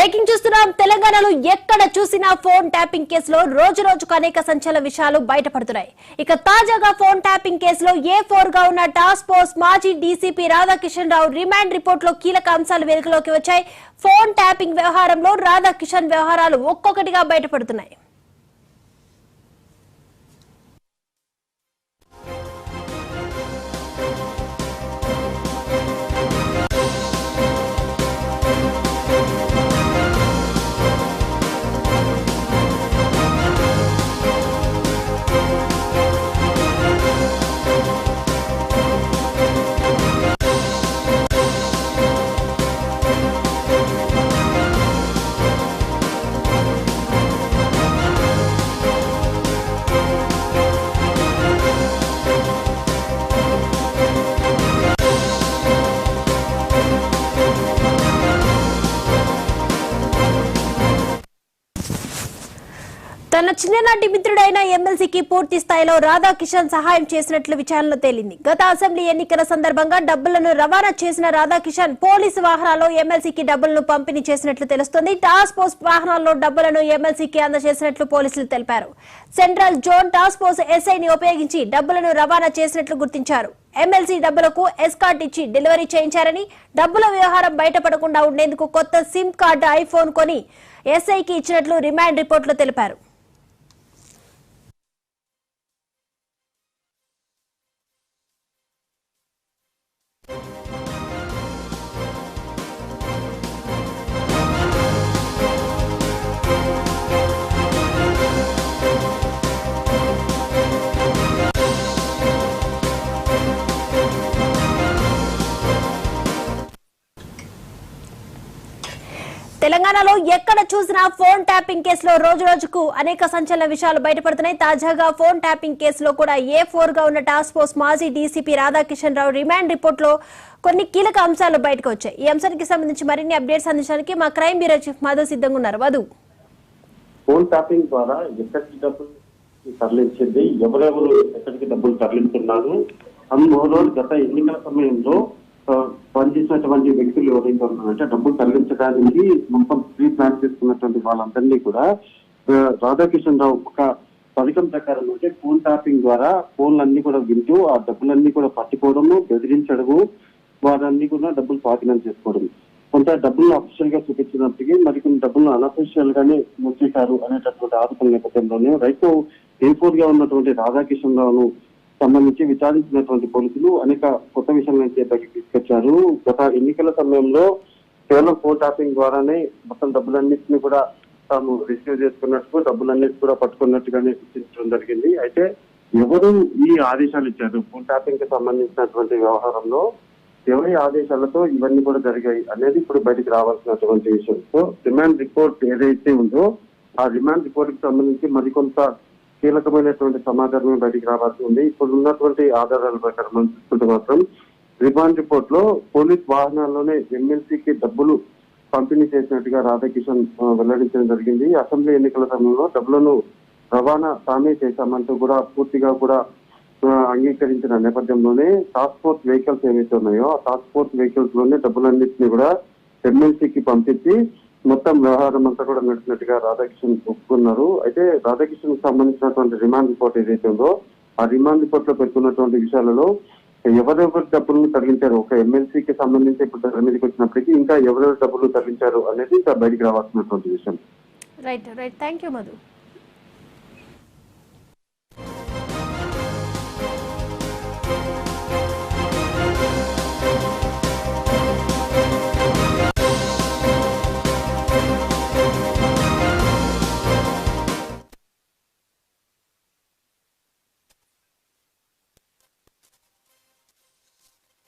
Breaking చూస్తున్నాం. తెలంగాణలో ఎక్కడ చూసినా ఫోన్ ట్యాపింగ్ కేసులో రోజు రోజుకు అనేక సంచలన విషయాలు బయటపడుతున్నాయి. ఇక తాజాగా ఫోన్ ట్యాపింగ్ కేసులో A4 గా ఉన్న టాస్క్ ఫోర్స్ మాజీ డీసీపీ రాధాకిషన్ రావు రిమాండ్ రిపోర్ట్ లో కీలక అంశాలు వెలుగులోకి వచ్చాయి. ఫోన్ ట్యాపింగ్ వ్యవహారంలో రాధాకిషన్ వ్యవహారాలు ఒక్కొక్కటిగా బయటపడుతున్నాయి. తన చిన్ననాటి మిత్రుడైన ఎమ్మెల్సీకి పూర్తి స్థాయిలో రాధాకిషన్ సహాయం చేసినట్లు విచారణలో తేలింది. గత అసెంబ్లీ ఎన్నికల సందర్భంగా డబ్బులను రవాణా చేసిన రాధాకిషన్ పోలీసు వాహనాల్లో ఎమ్మెల్సీకి డబ్బులను పంపిణీ చేసినట్లు తెలుస్తోంది. టాస్క్ ఫోర్స్ వాహనాల్లో డబ్బులను ఎమ్మెల్సీకి అందజేసినట్లు పోలీసులు తెలిపారు. సెంట్రల్ జోన్ టాస్క్ ఫోర్స్ ఎస్ఐని ఉపయోగించి డబ్బులను రవాణా చేసినట్లు గుర్తించారు. ఎమ్మెల్సీ డబ్బులకు ఎస్కార్ట్ ఇచ్చి డెలివరీ చేయించారని, డబ్బుల వ్యవహారం బయటపడకుండా ఉండేందుకు కొత్త సిమ్ కార్డు ఐఫోన్ కొని ఎస్ఐకి ఇచ్చినట్లు రిమాండ్ రిపోర్టులో తెలిపారు. తెలంగాణలో ఎక్కడ చూసినా ఫోన్ ట్యాపింగ్ కేసులో రోజు రోజుకు అనేక సంచలన విషయాలు బయటపడుతున్నాయి. తాజాగా ఫోన్ ట్యాపింగ్ కేసులో కూడా A4 గా ఉన్న టాస్క్ ఫోర్స్ మాజీ డీసీపీ రాధాకిషన్ రావు రిమాండ్ రిపోర్ట్ లో కొన్ని కీలక అంశాలు బయటకు వచ్చాయి. ఈ అంశానికి సంబంధించి మరిన్ని అప్డేట్స్ అందించడానికి మా క్రైమ్ బ్యూరో చీఫ్ మధు సిద్ధంగా ఉన్నారు. మధు, ఫోన్ ట్యాపింగ్ ద్వారా ఎక్కడికి డబ్బులు తరలించింది, ఎవరెవరు ఎక్కడికి డబ్బులు తరలిస్తున్నారు, అందులో గత ఎన్నికల సమయంలో పనిచేసినటువంటి వ్యక్తులు ఎవరైతే ఉన్నారంటే డబ్బులు తరలించడానికి మొత్తం ప్రీ ప్లాన్ చేసుకున్నటువంటి వాళ్ళందరినీ కూడా రాధాకిషన్ రావు ఒక పథకం ప్రకారం అంటే ఫోన్ ట్యాపింగ్ ద్వారా ఫోన్లన్నీ కూడా వింటూ ఆ డబ్బులన్నీ కూడా పట్టుకోవడము, బెదిరించడము, వారన్నీ కూడా డబ్బులు స్వాధీనం చేసుకోవడం. కొంత డబ్బులు అఫీషియల్ గా చూపించినప్పటికీ మరికొన్ని డబ్బులు అనఫీషియల్ గానే ముంచేశారు అనేటటువంటి ఆరోపణల నేపథ్యంలోనే రైతు A4 గా ఉన్నటువంటి రాధాకిషన్ రావును సంబంధించి విచారించినటువంటి పోలీసులు అనేక కొత్త విషయాలను బయటకు తీసుకొచ్చారు. గత ఎన్నికల సమయంలో కేవలం ఫోన్ ట్యాపింగ్ ద్వారానే మొత్తం డబ్బులన్నింటినీ కూడా తాము రిసీవ్ చేసుకున్నట్టు, డబ్బులన్నిటి కూడా పట్టుకున్నట్టుగానే గుర్తించడం జరిగింది. అయితే ఎవరు ఈ ఆదేశాలు ఇచ్చారు, ఫోన్ ట్యాపింగ్ కి సంబంధించినటువంటి వ్యవహారంలో ఎవరి ఆదేశాలతో ఇవన్నీ కూడా జరిగాయి అనేది ఇప్పుడు బయటకు రావాల్సినటువంటి విషయం. సో రిమాండ్ రిపోర్ట్ ఏదైతే ఉందో ఆ రిమాండ్ రిపోర్ట్ కి సంబంధించి మరికొంత కీలకమైనటువంటి సమాచారం బయటికి రావాల్సి ఉంది. ఇప్పుడు ఉన్నటువంటి ఆధారాల ప్రకారం మనం చూసుకుంటే మాత్రం రిమాండ్ రిపోర్ట్ లో పోలీస్ వాహనాల్లోనే ఎమ్మెల్సీకి డబ్బులు పంపిణీ చేసినట్టుగా రాధాకిషన్ వెల్లడించడం జరిగింది. అసెంబ్లీ ఎన్నికల సమయంలో డబ్బులను రవాణా తామే చేశామంటూ కూడా పూర్తిగా కూడా అంగీకరించిన నేపథ్యంలోనే టాస్క్ ఫోర్స్ వెహికల్స్ ఏవైతే ఉన్నాయో ఆ టాస్క్ ఫోర్స్ వెహికల్స్ లోనే డబ్బులన్నింటినీ కూడా ఎమ్మెల్సీకి పంపించి మొత్తం వ్యవహారం అంతా కూడా నడిచినట్టుగా రాధాకిషన్ ఒప్పుకున్నారు. అయితే రాధాకిషన్ కు సంబంధించినటువంటి రిమాండ్ రిపోర్ట్ ఏదైతే ఉందో ఆ రిమాండ్ రిపోర్ట్ లో పెట్టుకున్నటువంటి విషయాలలో ఎవరెవరు డబ్బులను తరలించారు, ఒక ఎమ్మెల్సీకి సంబంధించి ఇప్పుడు తెర మీదకి వచ్చినప్పటికీ ఇంకా ఎవరెవరు డబ్బులు తరలించారు అనేది ఇంకా బయటికి రావాల్సినటువంటి విషయం. Right, thank you Madhu.